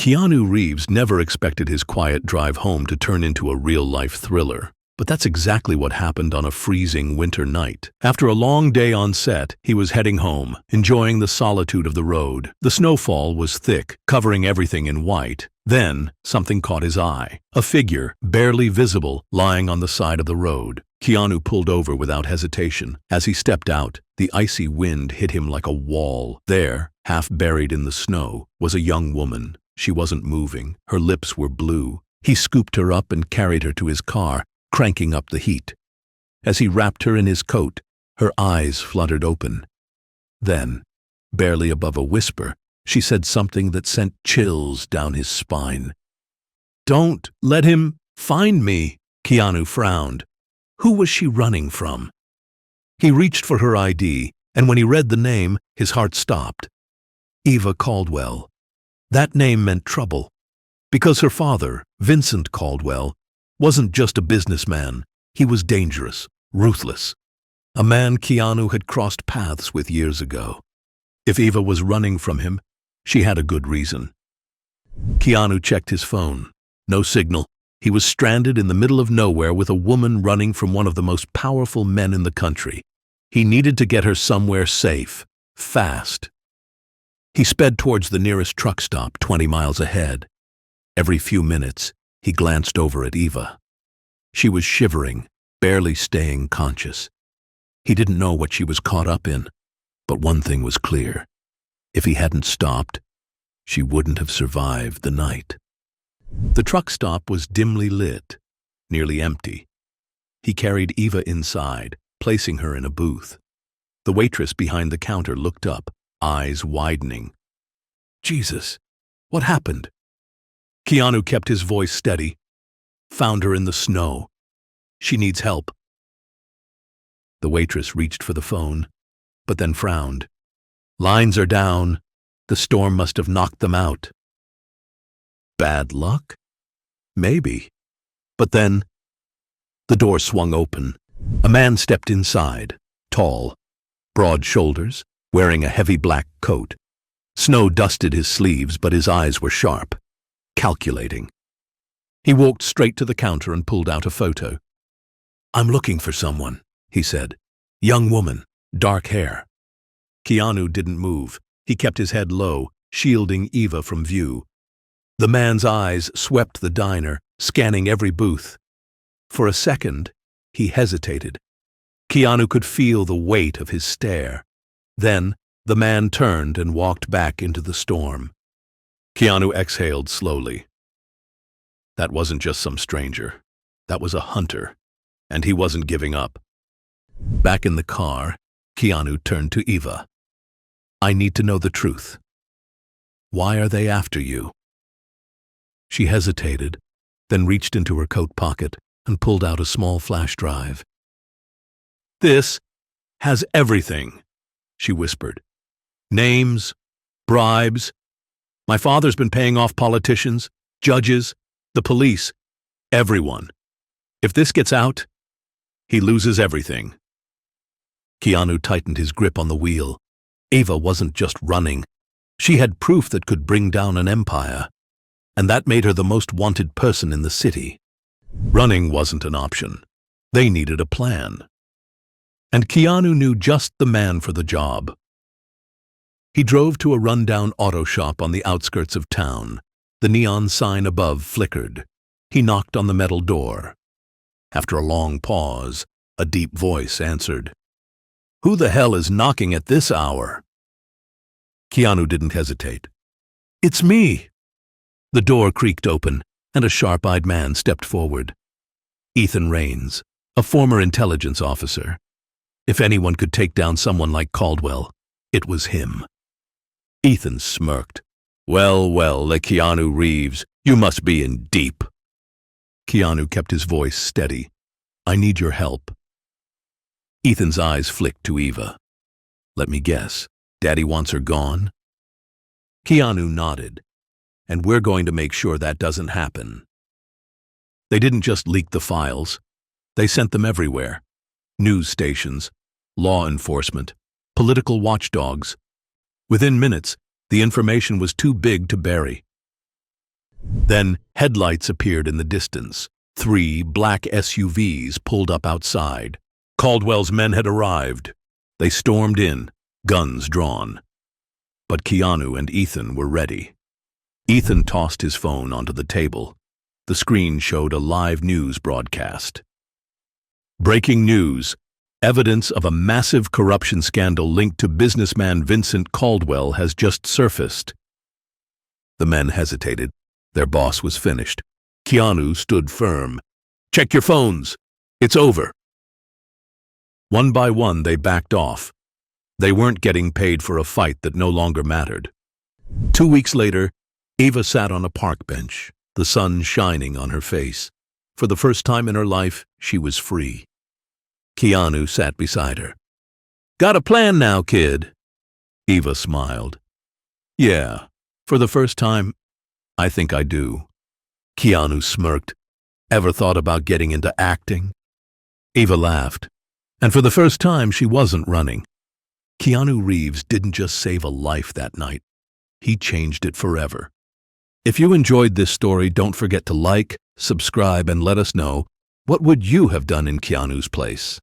Keanu Reeves never expected his quiet drive home to turn into a real-life thriller. But that's exactly what happened on a freezing winter night. After a long day on set, he was heading home, enjoying the solitude of the road. The snowfall was thick, covering everything in white. Then, something caught his eye. A figure, barely visible, lying on the side of the road. Keanu pulled over without hesitation. As he stepped out, the icy wind hit him like a wall. There, half buried in the snow, was a young woman. She wasn't moving. Her lips were blue. He scooped her up and carried her to his car, cranking up the heat. As he wrapped her in his coat, her eyes fluttered open. Then, barely above a whisper, she said something that sent chills down his spine. "Don't let him find me." Keanu frowned. Who was she running from? He reached for her ID, and when he read the name, his heart stopped. Eva Caldwell. That name meant trouble, because her father, Vincent Caldwell, wasn't just a businessman. He was dangerous, ruthless. A man Keanu had crossed paths with years ago. If Eva was running from him, she had a good reason. Keanu checked his phone. No signal. He was stranded in the middle of nowhere with a woman running from one of the most powerful men in the country. He needed to get her somewhere safe, fast. He sped towards the nearest truck stop 20 miles ahead. Every few minutes, he glanced over at Eva. She was shivering, barely staying conscious. He didn't know what she was caught up in, but one thing was clear. If he hadn't stopped, she wouldn't have survived the night. The truck stop was dimly lit, nearly empty. He carried Eva inside, placing her in a booth. The waitress behind the counter looked up, eyes widening. "Jesus, what happened?" Keanu kept his voice steady. "Found her in the snow. She needs help." The waitress reached for the phone, but then frowned. "Lines are down. The storm must have knocked them out." Bad luck? Maybe. But then, the door swung open. A man stepped inside, tall, broad shoulders, wearing a heavy black coat. Snow dusted his sleeves, but his eyes were sharp, calculating. He walked straight to the counter and pulled out a photo. "I'm looking for someone," he said. "Young woman, dark hair." Keanu didn't move. He kept his head low, shielding Eva from view. The man's eyes swept the diner, scanning every booth. For a second, he hesitated. Keanu could feel the weight of his stare. Then, the man turned and walked back into the storm. Keanu exhaled slowly. That wasn't just some stranger. That was a hunter, and he wasn't giving up. Back in the car, Keanu turned to Eva. "I need to know the truth. Why are they after you?" She hesitated, then reached into her coat pocket and pulled out a small flash drive. "This has everything," she whispered. "Names, bribes. My father's been paying off politicians, judges, the police, everyone. If this gets out, he loses everything." Keanu tightened his grip on the wheel. Eva wasn't just running. She had proof that could bring down an empire, and that made her the most wanted person in the city. Running wasn't an option. They needed a plan. And Keanu knew just the man for the job. He drove to a rundown auto shop on the outskirts of town. The neon sign above flickered. He knocked on the metal door. After a long pause, a deep voice answered. "Who the hell is knocking at this hour?" Keanu didn't hesitate. "It's me." The door creaked open, and a sharp-eyed man stepped forward. Ethan Raines, a former intelligence officer. If anyone could take down someone like Caldwell, it was him. Ethan smirked. Well, Keanu Reeves, you must be in deep." Keanu kept his voice steady. "I need your help." Ethan's eyes flicked to Eva. "Let me guess, Daddy wants her gone?" Keanu nodded. "And we're going to make sure that doesn't happen." They didn't just leak the files. They sent them everywhere. News stations, law enforcement, political watchdogs. Within minutes, the information was too big to bury. Then headlights appeared in the distance. 3 black SUVs pulled up outside. Caldwell's men had arrived. They stormed in, guns drawn. But Keanu and Ethan were ready. Ethan tossed his phone onto the table. The screen showed a live news broadcast. Breaking news. Evidence of a massive corruption scandal linked to businessman Vincent Caldwell has just surfaced. The men hesitated. Their boss was finished. Keanu stood firm. "Check your phones. It's over." One by one, they backed off. They weren't getting paid for a fight that no longer mattered. 2 weeks later, Eva sat on a park bench, the sun shining on her face. For the first time in her life, she was free. Keanu sat beside her. "Got a plan now, kid?" Eva smiled. "Yeah, for the first time, I think I do." Keanu smirked. "Ever thought about getting into acting?" Eva laughed. And for the first time, she wasn't running. Keanu Reeves didn't just save a life that night. He changed it forever. If you enjoyed this story, don't forget to like, subscribe, and let us know, what would you have done in Keanu's place?